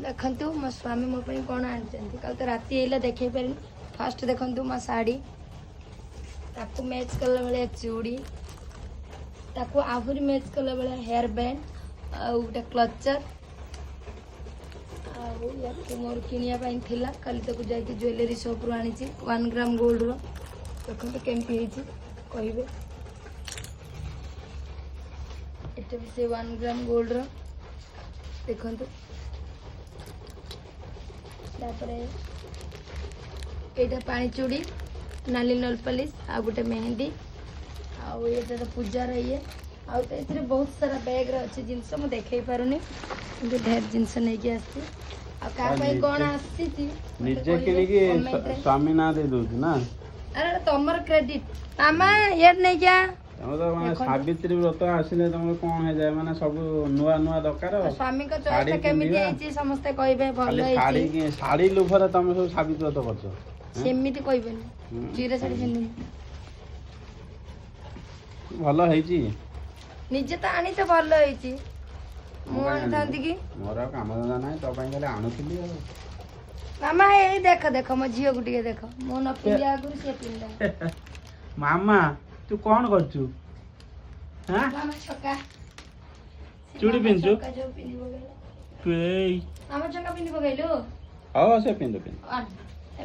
देखंतु मो स्वामी मो ପାଇଁ କଣ ଆଣିଛନ୍ତି କାଲି ତ ରାତି ହେଇଲା ଦେଖେଇ ପାରିନି ଫାଷ୍ଟ ଦେଖନ୍ତୁ ମୋ ଶାଢ଼ୀ ତାକୁ ମ୍ୟାଚ୍ କଲା ଭଳିଆ ଚୁଡ଼ି ତାକୁ ଆହୁରି ମ୍ୟାଚ୍ କଲା ଭଳିଆ ହେୟାର ବ୍ୟାଣ୍ଡ ଆଉ ଗୋଟେ କ୍ଲଚର ଆଉ ୟାକୁ ମୋର କିଣିବା ପାଇଁ ଥିଲା କାଲି ତାକୁ ଯାଇକି ଜୁଏଲାରୀ ସପରୁ ଆଣିଛି 1 ଗ୍ରାମ ଗୋଲ୍ଡର ଦେଖନ୍ତୁ କେମିତି ହେଇଛି କହିବେ ଏଟା ବି ସେ 1 ଗ୍ରାମ ଗୋଲ୍ଡର ଦେଖନ୍ତୁ तापरे एटा पानी चूड़ी नाली नल पॉलिश आ गोटे मेहंदी आ ये तो पूजा रही है आ तो बहुत सारा बैग अच्छे जिनस मुझे देखई पारुनी किंतु ढेर जिनस नहीं के आसी आ का भाई कोन आसी थी निजे किनी की स्वामी ना दे दोती ना अरे तमर क्रेडिट मामा ये नहीं क्या तम तो माने सावित्री व्रत आसिले तम कोन हे जाय माने सब नुवा नुवा दरकार स्वामी को चॉइस केमिति हेची समस्त कहबे भलो हेची साड़ी लुभरे तम सब सावित्री व्रत करछो सेमिति कहबेनी जीरा साड़ी पिन्नी भलो हेची निजे तो आनी तो भलो हेची मु आनथांती की मोर काम धंदा नाही तो पई खाली आणुथिली मामा ए देख देख मो झियो गुटी के देख मो न पिलिया गुरु से पिंदा मामा तू कौन करचू हां मामा छक्का चूड़ी पिनचू छक्का जो पिनी बगैला तू ए मामा छक्का पिनी बगैलो हां से पिन आ ए